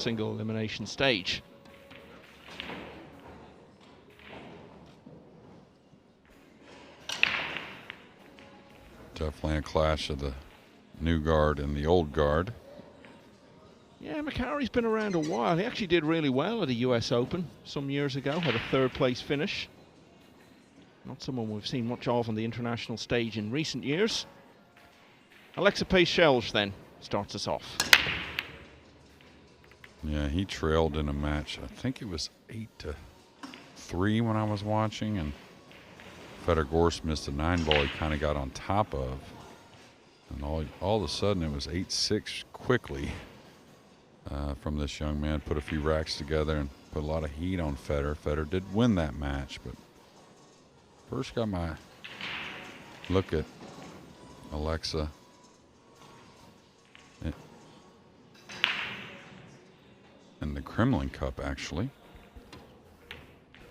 single elimination stage. Definitely a clash of the new guard and the old guard. Yeah, Mekari's been around a while. He actually did really well at the US Open some years ago, had a third place finish. Not someone we've seen much of on the international stage in recent years. Aleksa Pecelj then starts us off. Yeah, he trailed in a match. I think it was 8-3 when I was watching, and Federgorst missed a 9-ball he kind of got on top of. And all of a sudden it was 8-6 quickly from this young man. Put a few racks together and put a lot of heat on Federer. Federer did win that match, but first got my look at Aleksa. In the Kremlin Cup, actually.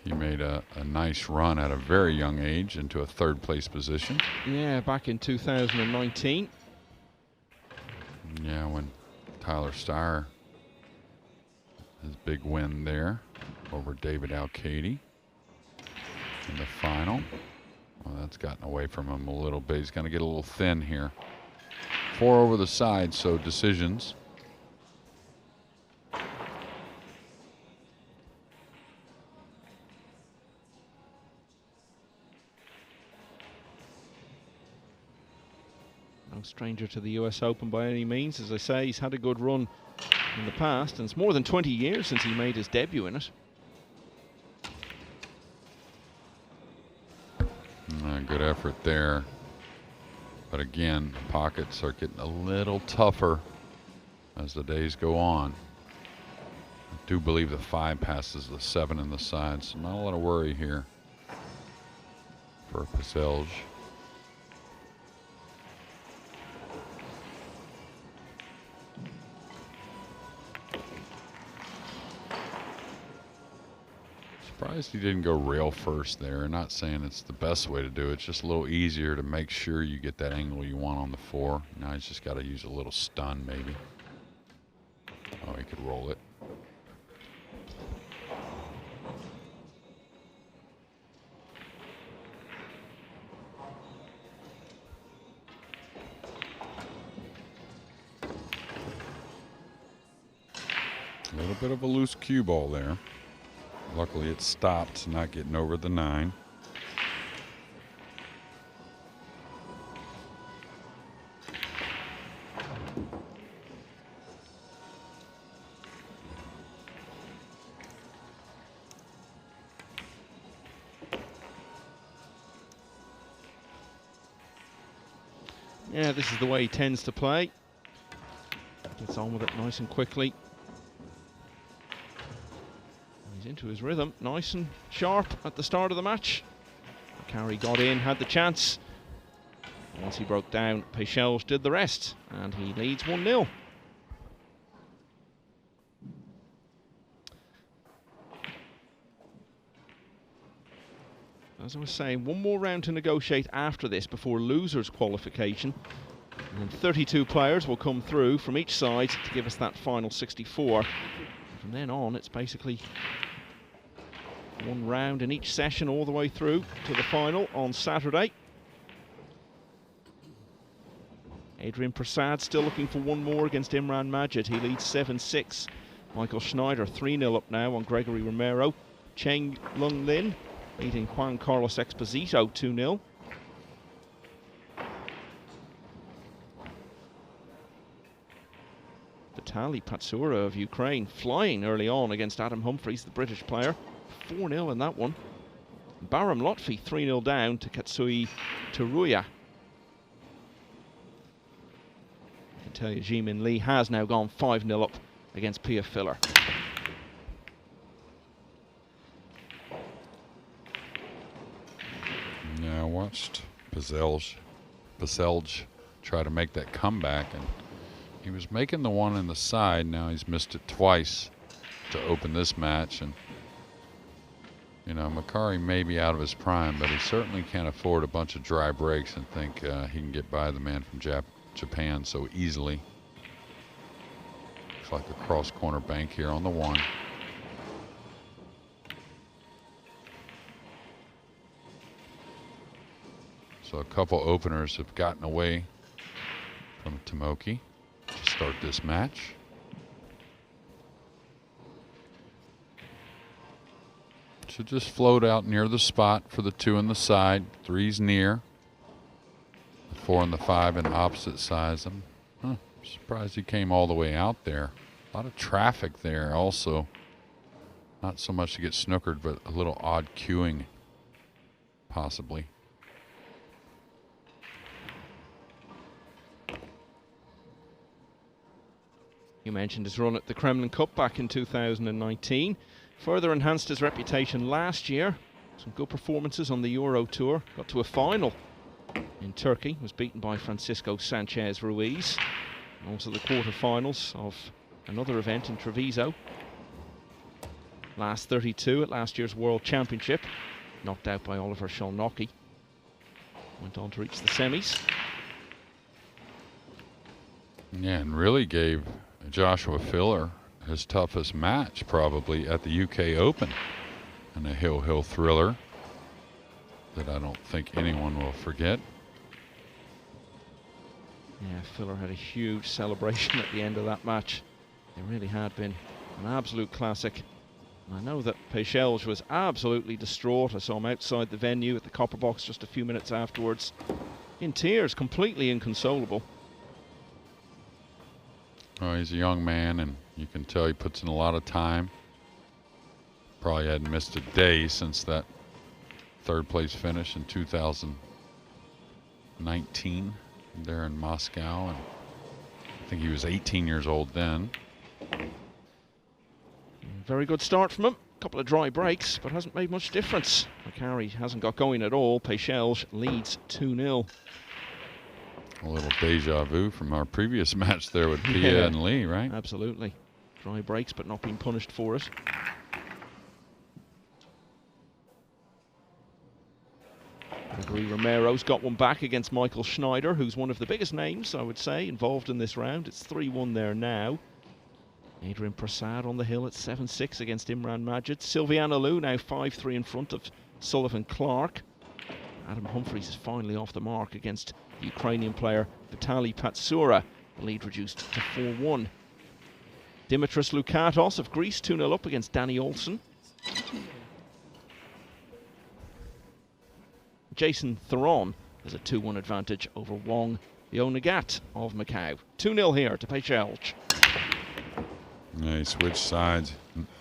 He made a nice run at a very young age into a third place position. Yeah, back in 2019. Yeah, when Tyler Steyer, his big win there over David Alcady in the final. Well, that's gotten away from him a little bit. He's going to get a little thin here. 4 over the side, so decisions. No stranger to the US Open by any means. As I say, he's had a good run in the past, and it's more than 20 years since he made his debut in it. Good effort there. But again, pockets are getting a little tougher as the days go on. I do believe the 5 passes the 7 in the side, so not a lot of worry here for Pecelj. Surprised he didn't go rail first there. Not saying it's the best way to do it. It's just a little easier to make sure you get that angle you want on the 4. Now he's just got to use a little stun maybe. Oh, he could roll it. A little bit of a loose cue ball there. Luckily it stopped, not getting over the 9. Yeah, this is the way he tends to play. Gets on with it nice and quickly. He's into his rhythm, nice and sharp at the start of the match. Mekari got in, had the chance. Once he broke down, Pecelj did the rest, and he leads 1-0. As I was saying, one more round to negotiate after this before losers qualification. And then 32 players will come through from each side to give us that final 64. From then on, it's basically one round in each session all the way through to the final on Saturday. Adrian Prasad still looking for one more against Imran Majid. He leads 7-6. Michael Schneider 3-0 up now on Gregory Romero. Cheng Lung Lin leading Juan Carlos Exposito 2-0. Vitaly Patsura of Ukraine flying early on against Adam Humphries, the British player. 4-0 in that one. Baram Lotfi 3-0 down to Katsui Teruya. I can tell you Jimin Lee has now gone 5-0 up against Pia Filler. Yeah, I watched Pecelj try to make that comeback, and he was making the one in the side. Now he's missed it twice to open this match, and you know, Mekari may be out of his prime, but he certainly can't afford a bunch of dry breaks and think he can get by the man from Japan so easily. Looks like a cross corner bank here on the 1. So a couple openers have gotten away from Tomoki to start this match. So just float out near the spot for the 2 on the side. 3's near. The 4 and the 5 in opposite sides. I'm surprised he came all the way out there. A lot of traffic there also. Not so much to get snookered, but a little odd queuing, possibly. You mentioned his run at the Kremlin Cup back in 2019. Further enhanced his reputation last year. Some good performances on the Euro Tour. Got to a final in Turkey. Was beaten by Francisco Sanchez Ruiz. And also the quarterfinals of another event in Treviso. Last 32 at last year's World Championship. Knocked out by Oliver Szolnocki. Went on to reach the semis. Yeah, and really gave Joshua Filler his toughest match probably at the UK Open, and a hill thriller that I don't think anyone will forget. Yeah, Filler had a huge celebration at the end of that match. It really had been an absolute classic. And I know that Pecelj was absolutely distraught. I saw him outside the venue at the Copper Box just a few minutes afterwards, in tears, completely inconsolable. Oh, he's a young man, and you can tell he puts in a lot of time. Probably hadn't missed a day since that 3rd place finish in 2019 there in Moscow. And I think he was 18 years old then. Very good start from him. Couple of dry breaks, but hasn't made much difference. Mekari hasn't got going at all. Pecelj leads 2-0. A little deja vu from our previous match there with Pia and Lee, right? Absolutely. Dry breaks, but not being punished for it. Gregory Romero's got one back against Michael Schneider, who's one of the biggest names, I would say, involved in this round. It's 3-1 there now. Adrian Prasad on the hill at 7-6 against Imran Majid. Silviana Liu now 5-3 in front of Sullivan Clark. Adam Humphries is finally off the mark against the Ukrainian player Vitaly Patsura. The lead reduced to 4-1. Dimitris Lukatos of Greece 2-0 up against Danny Olsen. Jason Theron has a 2-1 advantage over Wong Yonagat of Macau. 2-0 here to Pecelj. Yeah, he switched sides.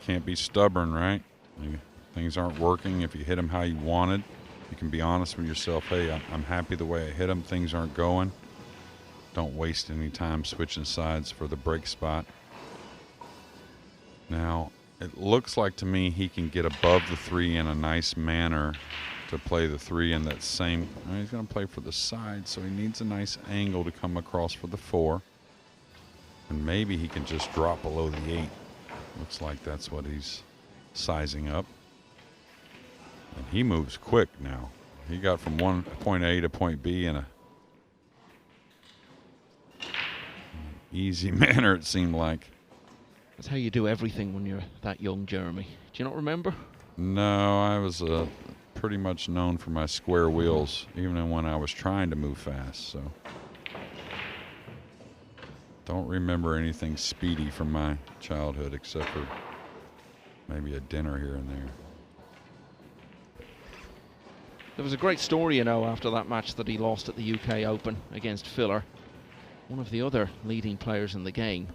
Can't be stubborn, right? Things aren't working. If you hit him how you wanted, you can be honest with yourself. Hey, I'm happy the way I hit him. Things aren't going. Don't waste any time switching sides for the break spot. Now, it looks like to me he can get above the 3 in a nice manner to play the 3 in that same. He's going to play for the side, so he needs a nice angle to come across for the 4. And maybe he can just drop below the 8. Looks like that's what he's sizing up. And he moves quick now. He got from point A to point B in an easy manner, it seemed like. That's how you do everything when you're that young, Jeremy. Do you not remember? No, I was pretty much known for my square wheels, even when I was trying to move fast. So don't remember anything speedy from my childhood except for maybe a dinner here and there. There was a great story, you know, after that match that he lost at the UK Open against Filler, one of the other leading players in the game.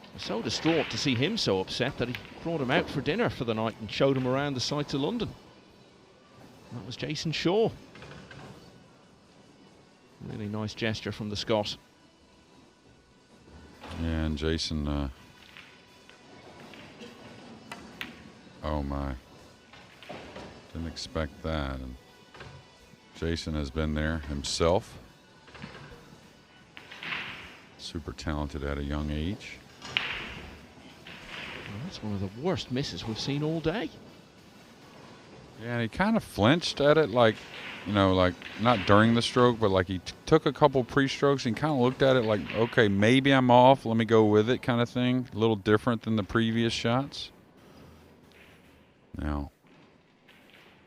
I was so distraught to see him so upset that he brought him out for dinner for the night and showed him around the sights of London. And that was Jason Shaw. Really nice gesture from the Scot. Yeah, and Jason, oh my, didn't expect that. And Jason has been there himself. Super talented at a young age. Well, that's one of the worst misses we've seen all day. Yeah, and he kind of flinched at it, like, you know, like not during the stroke, but like he took a couple pre-strokes and kind of looked at it like, okay, maybe I'm off, let me go with it kind of thing. A little different than the previous shots. Now,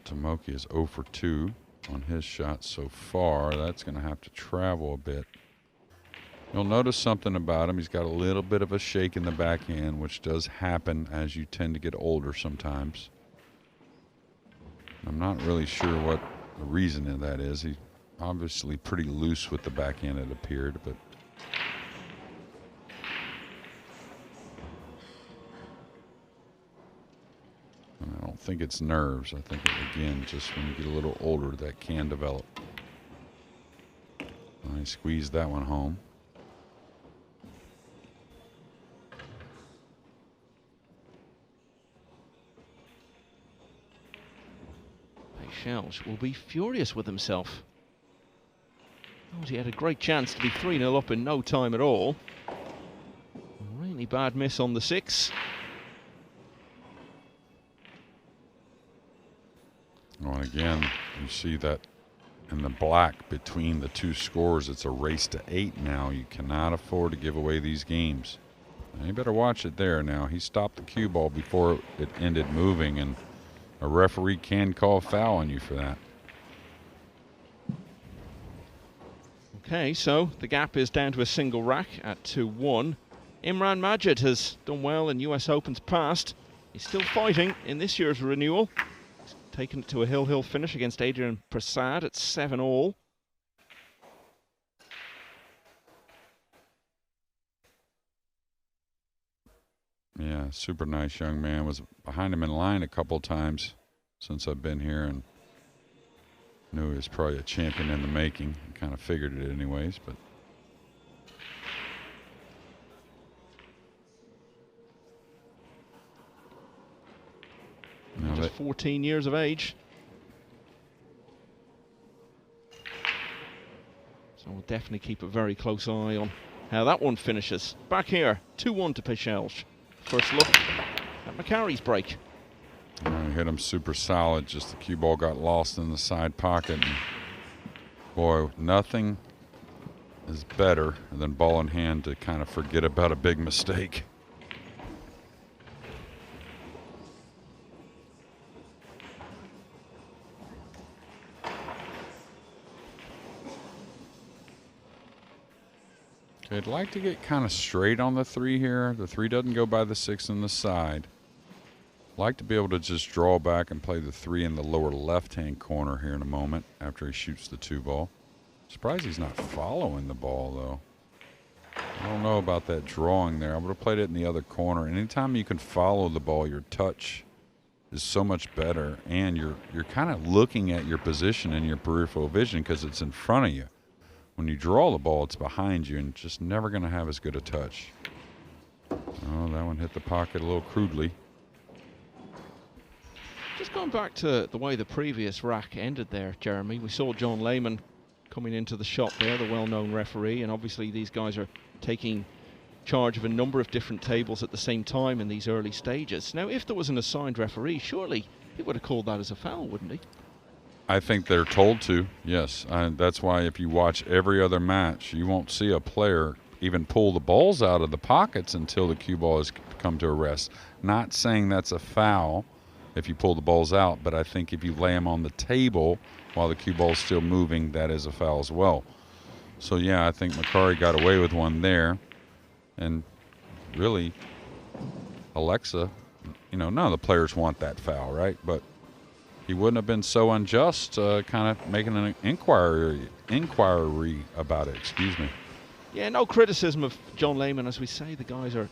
Tomoki is 0 for 2 on his shots so far. That's going to have to travel a bit. You'll notice something about him. He's got a little bit of a shake in the backhand, which does happen as you tend to get older sometimes. I'm not really sure what the reason of that is. He's obviously pretty loose with the backhand, it appeared, but I don't think it's nerves. I think, again, just when you get a little older, that can develop. I squeezed that one home. Pecelj will be furious with himself. Oh, he had a great chance to be 3-0 up in no time at all. A really bad miss on the 6. Well, again, you see that in the black between the two scores. It's a race to 8 now. You cannot afford to give away these games. And you better watch it there now. He stopped the cue ball before it ended moving, and a referee can call a foul on you for that. Okay, so the gap is down to a single rack at 2-1. Imran Majid has done well in US Opens past. He's still fighting in this year's renewal. He's taken it to a hill finish against Adrian Prasad at 7-all. Yeah, super nice young man. Was behind him in line a couple times since I've been here, and knew he was probably a champion in the making. Kind of figured it anyways, but just 14 years of age. So we'll definitely keep a very close eye on how that one finishes. Back here, 2-1 to Pecelj. First look at Mekari's break. Hit him super solid. Just the cue ball got lost in the side pocket. And boy, nothing is better than ball in hand to kind of forget about a big mistake. Okay, I'd like to get kind of straight on the 3 here. The 3 doesn't go by the 6 in the side. Like to be able to just draw back and play the 3 in the lower left-hand corner here in a moment after he shoots the 2 ball. Surprised he's not following the ball, though. I don't know about that drawing there. I would have played it in the other corner. Anytime you can follow the ball, your touch is so much better, and you're kind of looking at your position in your peripheral vision because it's in front of you. When you draw the ball, it's behind you and just never going to have as good a touch. Oh, that one hit the pocket a little crudely. Just going back to the way the previous rack ended there, Jeremy, we saw John Lehman coming into the shot there, the well-known referee, and obviously these guys are taking charge of a number of different tables at the same time in these early stages. Now, if there was an assigned referee, surely he would have called that as a foul, wouldn't he? I think they're told to, yes. That's why if you watch every other match, you won't see a player even pull the balls out of the pockets until the cue ball has come to a rest. Not saying that's a foul if you pull the balls out, but I think if you lay them on the table while the cue ball is still moving, that is a foul as well. So, yeah, I think Mekari got away with one there. And really, Aleksa, you know, none of the players want that foul, right? But he wouldn't have been so unjust kind of making an inquiry about it, excuse me. Yeah, no criticism of John Lehman. As we say, the guys are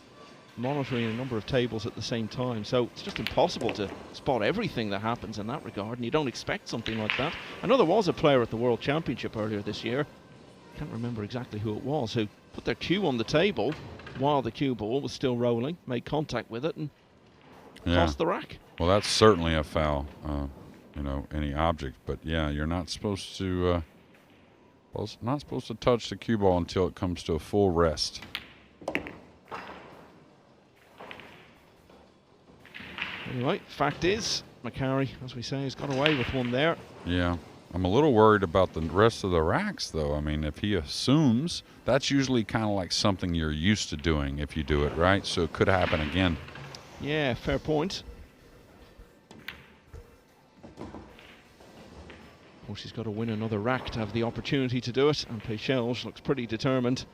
monitoring a number of tables at the same time, so it's just impossible to spot everything that happens in that regard, and you don't expect something like that. I know there was a player at the World Championship earlier this year, can't remember exactly who it was, who put their cue on the table while the cue ball was still rolling, made contact with it, and crossed the rack. Well, that's certainly a foul, you know, any object, but yeah, you're not supposed to touch the cue ball until it comes to a full rest. Anyway, fact is, Mekari, as we say, has got away with one there. Yeah. I'm a little worried about the rest of the racks, though. I mean, if he assumes, that's usually kind of like something you're used to doing if you do it, right? So it could happen again. Yeah, fair point. Of course, he's got to win another rack to have the opportunity to do it, and Pecelj looks pretty determined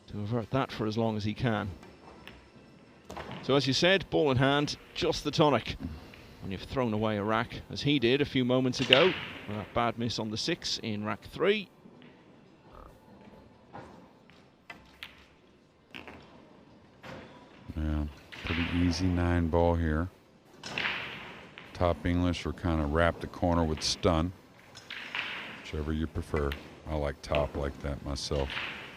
to avert that for as long as he can. So as you said, ball in hand, just the tonic. When you've thrown away a rack, as he did a few moments ago, with that bad miss on the 6 in rack 3. Yeah, pretty easy 9-ball here. Top English or kind of wrap the corner with stun, whichever you prefer. I like top like that myself.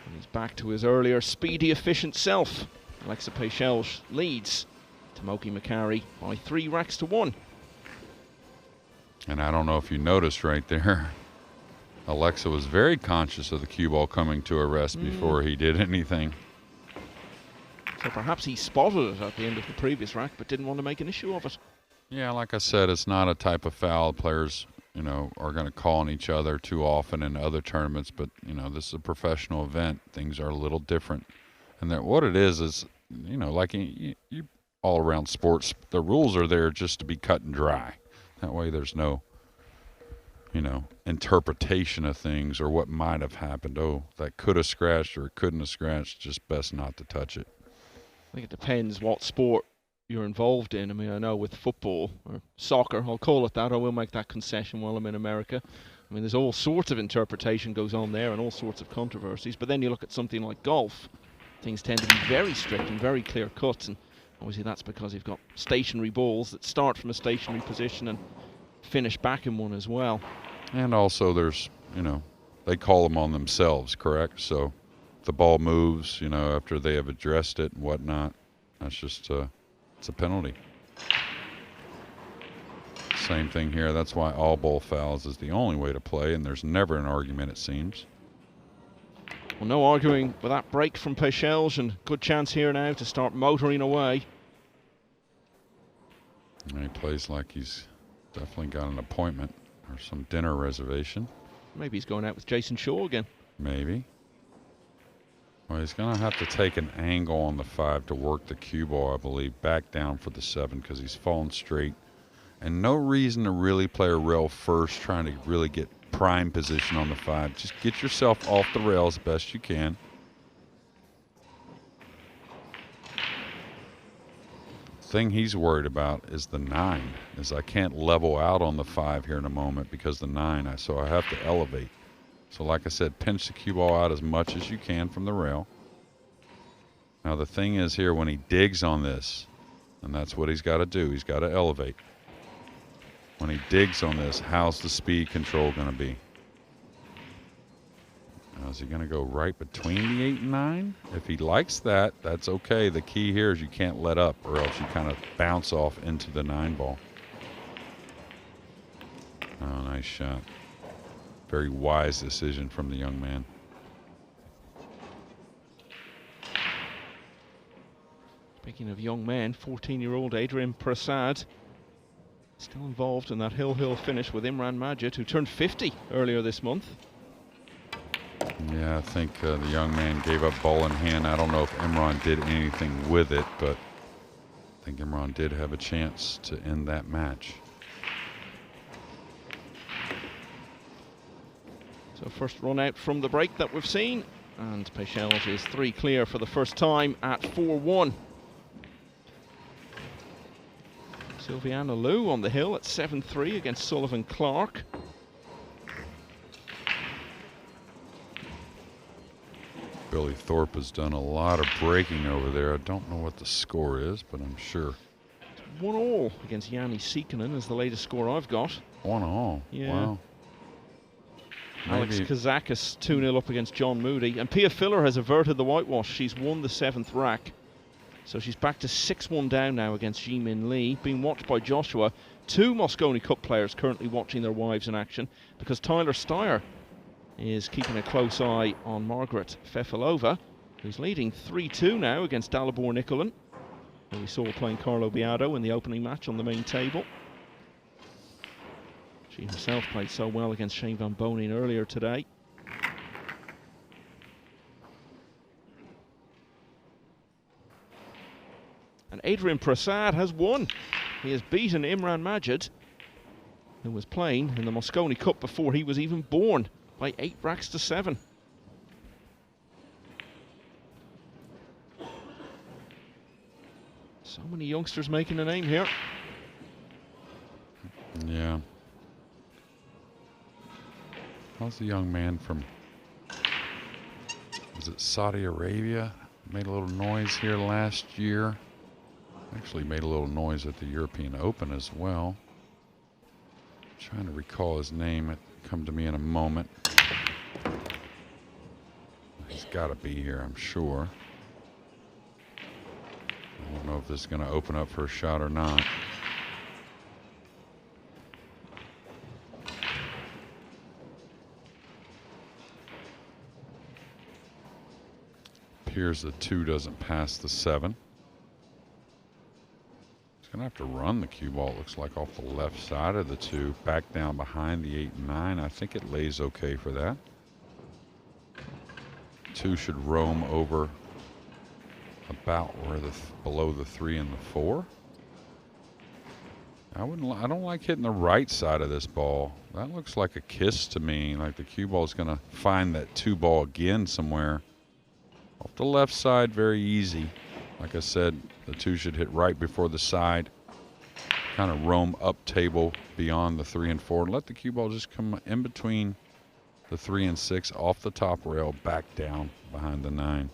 And he's back to his earlier speedy, efficient self. Aleksa Pecelj leads Tomoki Mekari by 3 racks to 1. And I don't know if you noticed right there, Aleksa was very conscious of the cue ball coming to a rest before he did anything. So perhaps he spotted it at the end of the previous rack, but didn't want to make an issue of it. Yeah, like I said, it's not a type of foul players, you know, are going to call on each other too often in other tournaments. But, you know, this is a professional event. Things are a little different. And that what it is, you know, like you all around sports, the rules are there just to be cut and dry. That way there's no, you know, interpretation of things or what might have happened. Oh, that could have scratched or it couldn't have scratched. Just best not to touch it. I think it depends what sport you're involved in. I mean, I know with football or soccer, I'll call it that. I will make that concession while I'm in America. I mean, there's all sorts of interpretation goes on there and all sorts of controversies. But then you look at something like golf, things tend to be very strict and very clear cuts. And obviously that's because you've got stationary balls that start from a stationary position and finish back in one as well. And also there's, you know, they call them on themselves, correct? So the ball moves, you know, after they have addressed it and whatnot. That's just it's a penalty. Same thing here. That's why all ball fouls is the only way to play, and there's never an argument, it seems. Well, no arguing with that break from Pecelj, and good chance here now to start motoring away. And he plays like he's definitely got an appointment or some dinner reservation. Maybe he's going out with Jason Shaw again. Maybe. Well, he's going to have to take an angle on the 5 to work the cue ball, I believe, back down for the 7 because he's fallen straight. And no reason to really play a rail first, trying to really get prime position on the 5. Just get yourself off the rail as best you can. The thing he's worried about is the 9, is I can't level out on the 5 here in a moment because the 9, so I have to elevate. So like I said, pinch the cue ball out as much as you can from the rail. Now the thing is here, when he digs on this, and that's what he's got to do, he's got to elevate. When he digs on this, how's the speed control going to be? Now, is he going to go right between the 8 and 9? If he likes that, that's okay. The key here is you can't let up or else you kind of bounce off into the 9 ball. Oh, nice shot. Very wise decision from the young man. Speaking of young men, 14-year-old Adrian Prasad still involved in that hill finish with Imran Majid, who turned 50 earlier this month. Yeah, I think the young man gave up ball in hand. I don't know if Imran did anything with it, but I think Imran did have a chance to end that match. So first run out from the break that we've seen, and Pecelj is 3 clear for the first time at 4-1. Sylviana Liu on the hill at 7-3 against Sullivan Clark. Billy Thorpe has done a lot of breaking over there. I don't know what the score is, but I'm sure. 1-1 against Yanni Sikkonen is the latest score I've got. 1-1. Yeah. Wow. Alex Kazakis 2-0 up against John Moody. And Pia Filler has averted the whitewash. She's won the 7th rack. So she's back to 6-1 down now against Ji-Min Lee. Being watched by Joshua. 2 Mosconi Cup players currently watching their wives in action, because Tyler Steyer is keeping a close eye on Margaret Fefilova, who's leading 3-2 now against Dalibor Nicolin, who we saw playing Carlo Biado in the opening match on the main table. She herself played so well against Shane Van Bonen earlier today. And Adrian Prasad has won. He has beaten Imran Majid, who was playing in the Mosconi Cup before he was even born, by 8 racks to 7. So many youngsters making a name here. Yeah. How's the young man from, was it Saudi Arabia? Made a little noise here last year. Actually made a little noise at the European Open as well. Trying to recall his name. It'll come to me in a moment. He's got to be here, I'm sure. I don't know if this is going to open up for a shot or not. Appears the 2 doesn't pass the 7. He's going to have to run the cue ball, it looks like, off the left side of the 2, back down behind the 8 and 9. I think it lays okay for that. 2 should roam over about where below the 3 and the 4. I don't like hitting the right side of this ball. That looks like a kiss to me, like the cue ball is going to find that 2 ball again somewhere. Off the left side, very easy. Like I said, the 2 should hit right before the side, kind of roam up table beyond the 3 and 4, and let the cue ball just come in between the 3 and 6 off the top rail, back down behind the 9.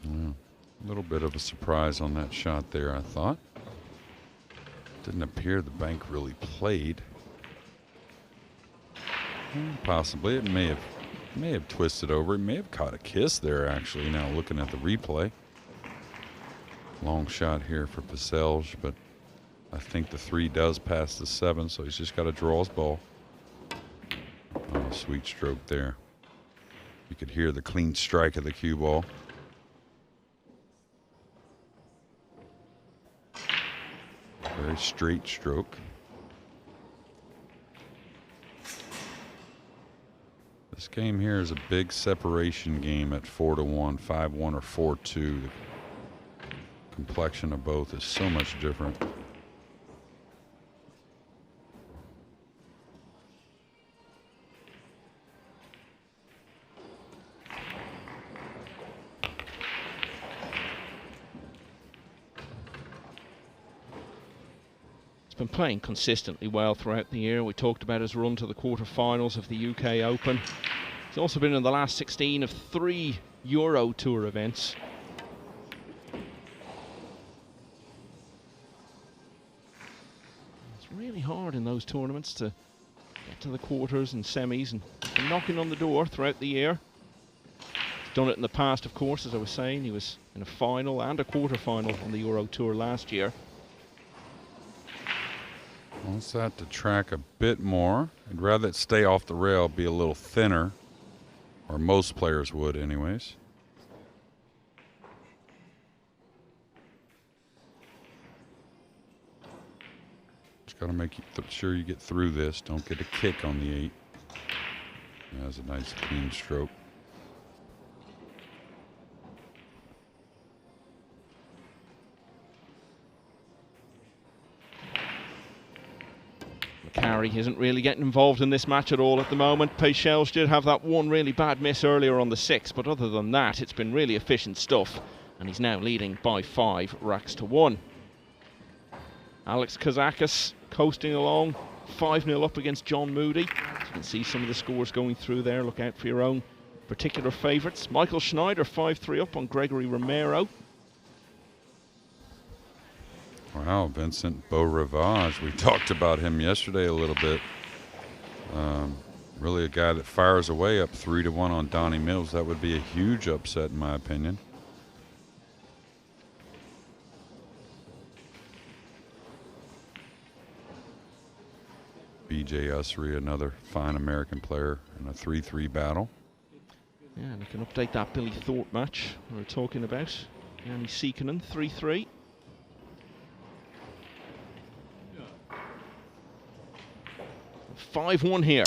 A little bit of a surprise on that shot there, I thought. Didn't appear the bank really played. Possibly it may have twisted over. It may have caught a kiss there, actually, now looking at the replay. Long shot here for Pecelj, but I think the 3 does pass the 7, so he's just got to draw his ball. Oh, sweet stroke there. You could hear the clean strike of the cue ball. Very straight stroke. This game here is a big separation game at 4-1, 5-1, or 4-2. The complexion of both is so much different. He's been playing consistently well throughout the year. We talked about his run to the quarterfinals of the UK Open. He's also been in the last 16 of 3 Euro Tour events. It's really hard in those tournaments to get to the quarters and semis and knocking on the door throughout the year. He's done it in the past, of course, as I was saying. He was in a final and a quarterfinal on the Euro Tour last year. Wants that to track a bit more. I'd rather it stay off the rail, be a little thinner, or most players would anyways. Just got to make sure you get through this. Don't get a kick on the 8. That's a nice clean stroke. Mekari isn't really getting involved in this match at all at the moment. Pecelj did have that one really bad miss earlier on the 6, but other than that, it's been really efficient stuff, and he's now leading by 5 racks to 1. Alex Kazakis coasting along, 5-0 up against John Moody. can see some of the scores going through there. Look out for your own particular favourites. Michael Schneider 5-3 up on Gregory Romero. Wow, Vincent Beaurivage. We talked about him yesterday a little bit. Really a guy that fires away up 3-1 on Donnie Mills. That would be a huge upset in my opinion. BJ Usry, another fine American player in a 3-3 battle. Yeah, and we can update that Billy Thorpe match we were talking about. Yanni Siikkonen 3-3. Yeah. 5-1 here.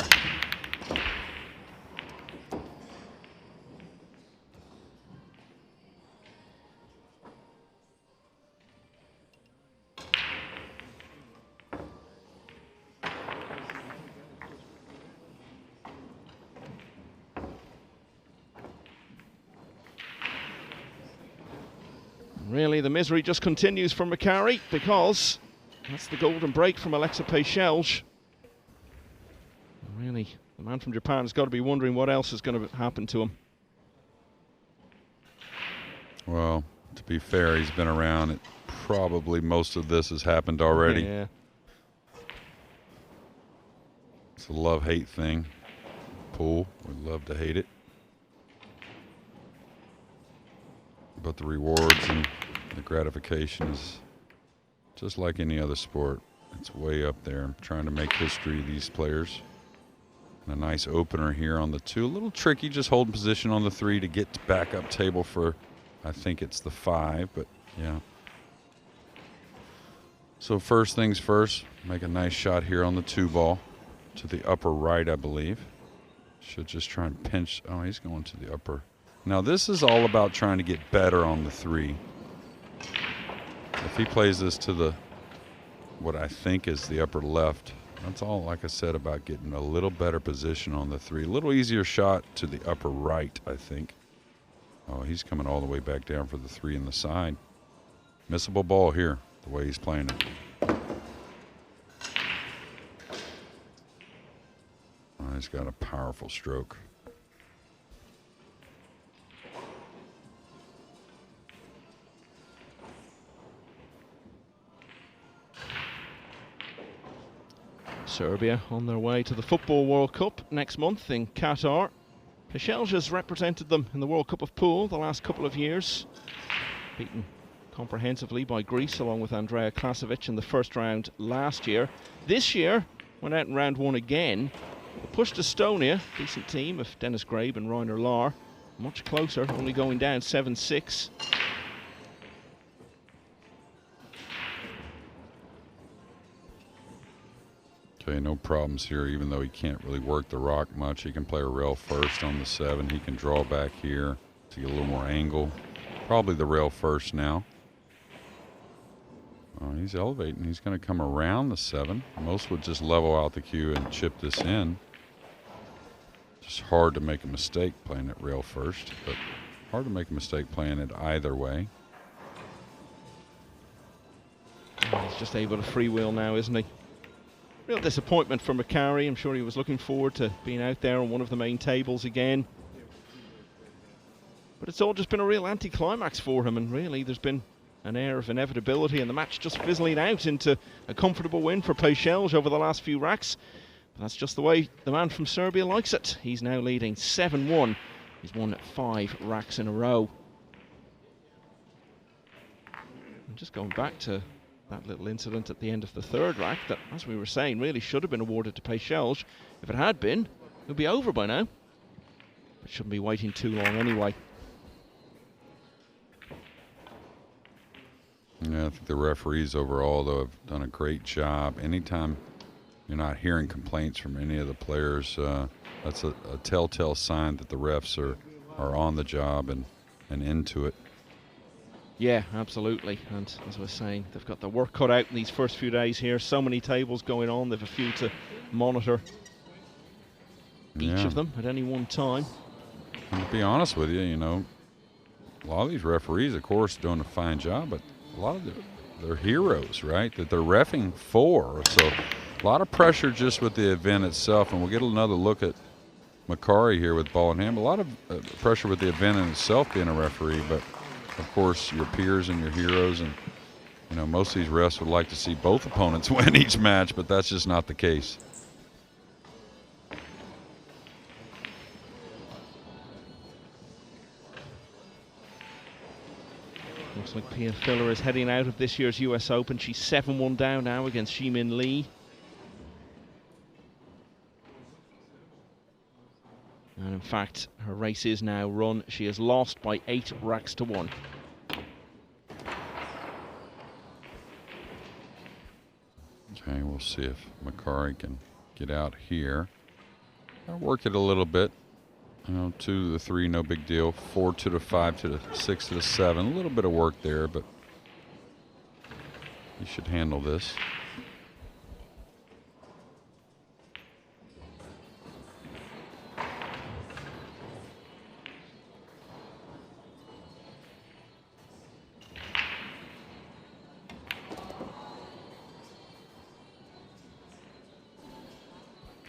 Really, the misery just continues for Mekari, because that's the golden break from Aleksa Pecelj. Really, the man from Japan has got to be wondering what else is going to happen to him. Well, to be fair, he's been around. Probably most of this has happened already. Yeah. It's a love-hate thing. Pool, we love to hate it. But the rewards and the gratification is just like any other sport. It's way up there. I'm trying to make history, these players. And a nice opener here on the 2. A little tricky, just holding position on the 3 to get back up table for, I think it's the 5, but yeah. So first things first, make a nice shot here on the 2 ball to the upper right, I believe. Should just try and pinch. Oh, he's going to the upper. Now this is all about trying to get better on the 3. If he plays this to the, what I think is the upper left, that's all, like I said, about getting a little better position on the 3. A little easier shot to the upper right, I think. Oh, he's coming all the way back down for the 3 in the side. Missable ball here, the way he's playing it. Oh, he's got a powerful stroke. Serbia on their way to the Football World Cup next month in Qatar. Pecelj has represented them in the World Cup of Pool the last couple of years. Beaten comprehensively by Greece along with Andrea Klasovic in the first round last year. This year, went out in round 1 again. Pushed Estonia, decent team of Dennis Grabe and Rainer Lahr. Much closer, only going down 7-6. Okay, no problems here, even though he can't really work the rock much. He can play a rail first on the 7. He can draw back here to get a little more angle. Probably the rail first now. Oh, he's elevating. He's going to come around the 7. Most would just level out the cue and chip this in. Just hard to make a mistake playing it rail first, but hard to make a mistake playing it either way. He's just able to freewheel now, isn't he? Real disappointment for Mekari. I'm sure he was looking forward to being out there on one of the main tables again. But it's all just been a real anticlimax for him, and really there's been an air of inevitability and the match just fizzling out into a comfortable win for Pecelj over the last few racks. But that's just the way the man from Serbia likes it. He's now leading 7-1. He's won 5 racks in a row. And just going back to that little incident at the end of the 3rd rack that, as we were saying, really should have been awarded to Pecelj. If it had been, it would be over by now. It shouldn't be waiting too long anyway. Yeah, I think the referees overall, though, have done a great job. Anytime you're not hearing complaints from any of the players, that's a telltale sign that the refs are on the job and into it. Yeah, absolutely. And as I was saying, they've got the work cut out in these first few days here. So many tables going on. They've a few to monitor each of them at any one time. And to be honest with you, a lot of these referees, of course, doing a fine job, but a lot of they're heroes, right? That they're reffing for. So A lot of pressure just with the event itself, and we'll get another look at Mekari here with ball in hand. A lot of pressure with the event in itself being a referee, but of course your peers and your heroes, and you know, most of these refs would like to see both opponents win each match, but that's just not the case. Looks like Pia Filler is heading out of this year's US Open. She's 7-1 down now against Ximin Lee. And in fact, her race is now run. She has lost by 8 racks to 1. Okay, we'll see if Mekari can get out here. I'll work it a little bit. You know, 2 to the 3, no big deal. 4 to the 5 to the 6 to the 7. A little bit of work there, but you should handle this.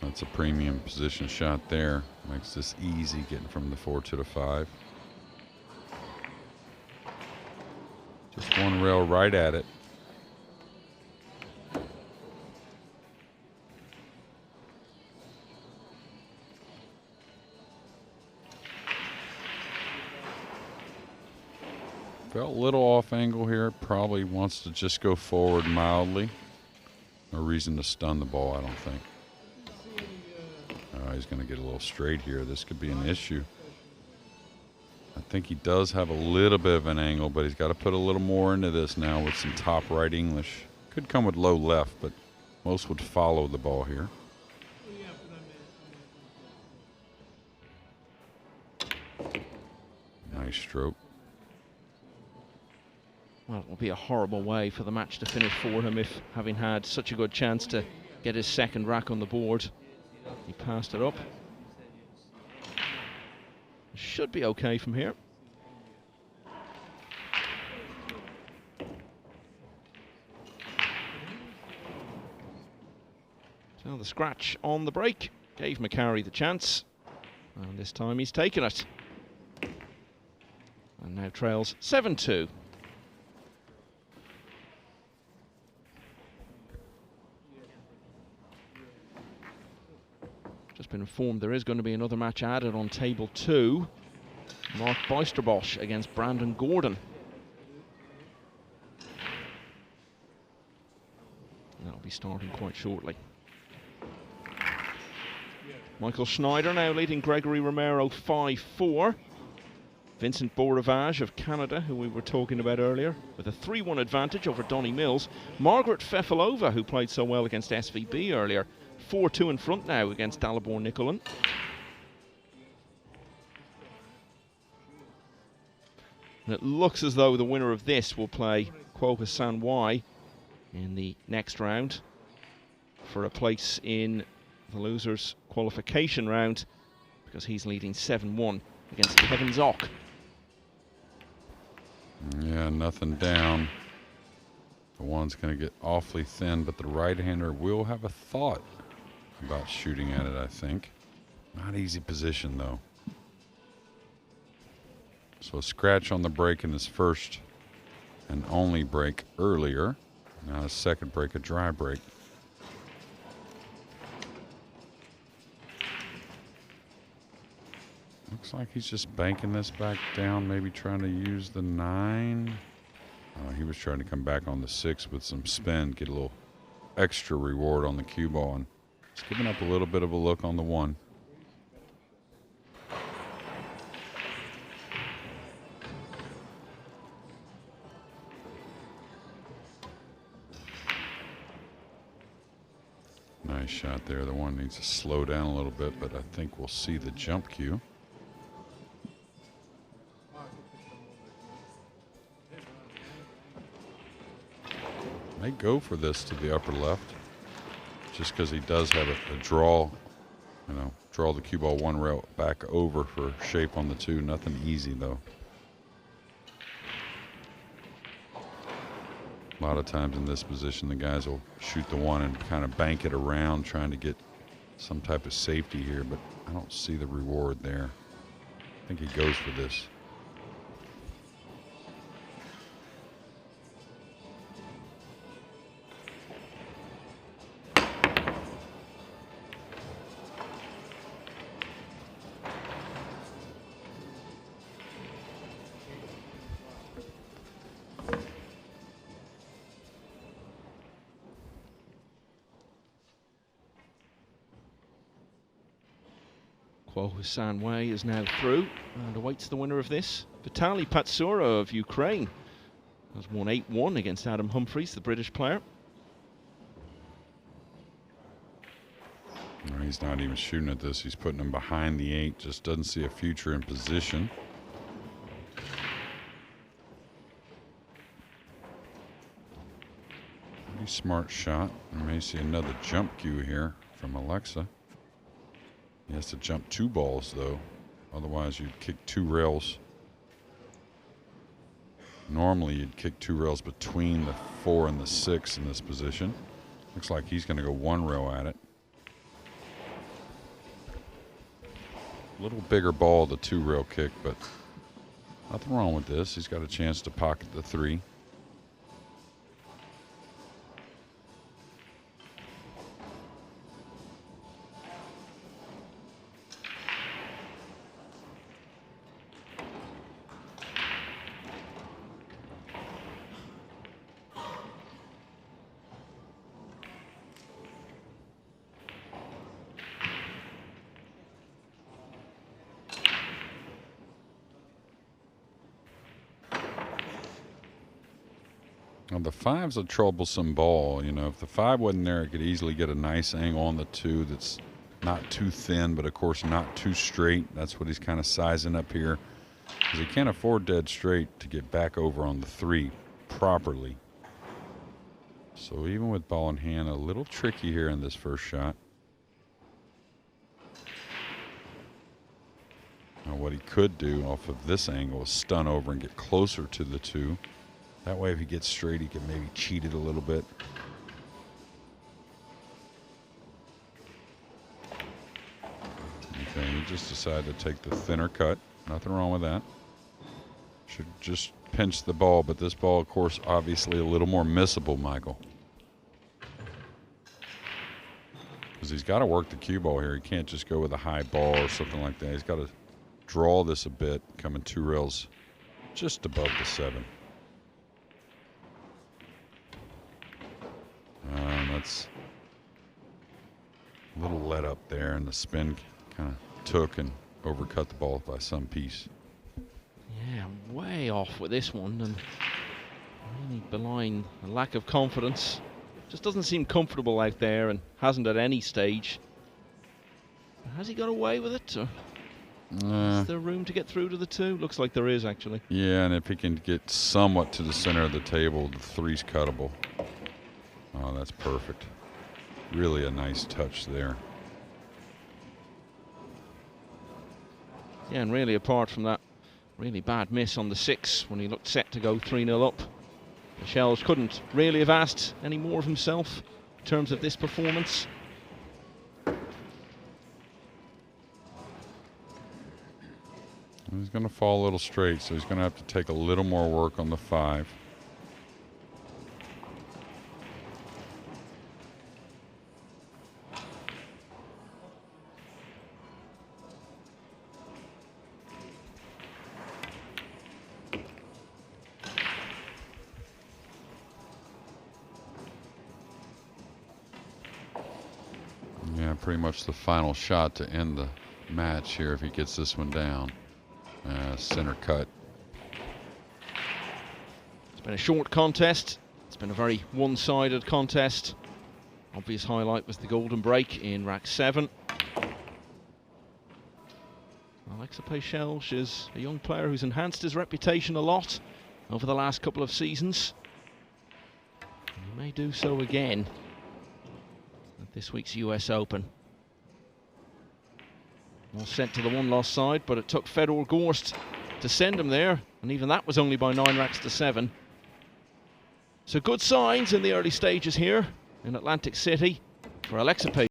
That's a premium position shot there. Makes this easy getting from the 4 to the 5. Just one rail right at it. Felt a little off angle here. Probably wants to just go forward mildly. No reason to stun the ball, I don't think. He's going to get a little straight here. This could be an issue. I think he does have a little bit of an angle, but he's got to put a little more into this now with some top right English. Could come with low left, but most would follow the ball here. Nice stroke. Well, it will be a horrible way for the match to finish for him if, having had such a good chance to get his second rack on the board, he passed it up. Should be okay from here. So the scratch on the break gave Mekari the chance, and this time he's taken it. And now trails 7-2. Just been informed there is going to be another match added on table 2. Mark Boisterbosch against Brandon Gordon. That'll be starting quite shortly. Michael Schneider now leading Gregory Romero 5-4. Vincent Beaurivage of Canada, who we were talking about earlier, with a 3-1 advantage over Donnie Mills. Margaret Fefilova, who played so well against SVB earlier, 4-2 in front now against Dalibor Nicolin. And it looks as though the winner of this will play Kwoka Sanwai in the next round for a place in the losers' qualification round, because he's leading 7-1 against Kevin Zock. Yeah, nothing down. The one's going to get awfully thin, but the right-hander will have a thought about shooting at it, I think. Not easy position, though. So a scratch on the break in his first and only break earlier. Now his second break, a dry break. Looks like he's just banking this back down, maybe trying to use the 9. He was trying to come back on the 6 with some spin, get a little extra reward on the cue ball, and he's giving up a little bit of a look on the 1. Nice shot there. The 1 needs to slow down a little bit, but I think we'll see the jump cue. May go for this to the upper left, just because he does have a draw, you know, draw the cue ball 1 rail back over for shape on the 2. Nothing easy though. A lot of times in this position, the guys will shoot the one and kind of bank it around, trying to get some type of safety here, but I don't see the reward there. I think he goes for this. Hussein Wei is now through and awaits the winner of this. Vitaly Patsura of Ukraine has won 8-1 against Adam Humphries, the British player. No, he's not even shooting at this. He's putting him behind the 8. Just doesn't see a future in position. Pretty smart shot. We may see another jump cue here from Aleksa. He has to jump 2 balls, though. Otherwise, you'd kick 2 rails. Normally, you'd kick 2 rails between the 4 and the 6 in this position. Looks like he's going to go 1 rail at it. A little bigger ball, the 2 rail kick, but nothing wrong with this. He's got a chance to pocket the 3. Now the 5's a troublesome ball. You know, if the 5 wasn't there, it could easily get a nice angle on the 2 that's not too thin, but of course not too straight. That's what he's kind of sizing up here, because he can't afford dead straight to get back over on the 3 properly. So even with ball in hand, a little tricky here in this first shot. Now what he could do off of this angle is stun over and get closer to the 2. That way, if he gets straight, he can maybe cheat it a little bit. Okay, he just decided to take the thinner cut. Nothing wrong with that. Should just pinch the ball, but this ball, of course, obviously a little more missable, Michael. Because he's got to work the cue ball here. He can't just go with a high ball or something like that. He's got to draw this a bit, coming 2 rails just above the 7. That's a little let up there, and the spin kind of took and overcut the ball by some piece. Yeah, way off with this one, and really belying a lack of confidence. Just doesn't seem comfortable out there, and hasn't at any stage. Has he got away with it? Or is there room to get through to the 2? Looks like there is, actually. Yeah, and if he can get somewhat to the center of the table, the 3's cuttable. Oh, that's perfect. Really a nice touch there. Yeah, and really apart from that really bad miss on the 6 when he looked set to go 3-0 up, Pecelj couldn't really have asked any more of himself in terms of this performance. He's going to fall a little straight, so he's going to have to take a little more work on the 5. Yeah, pretty much the final shot to end the match here if he gets this one down. Center cut. It's been a short contest. It's been a very one-sided contest. Obvious highlight was the golden break in rack 7. Aleksa Pecelj is a young player who's enhanced his reputation a lot over the last couple of seasons. And he may do so again at this week's US Open. All sent to the 1-loss side, but it took Fedor Gorst to send him there, and even that was only by 9 racks to 7. So good signs in the early stages here in Atlantic City for Aleksa Pecelj.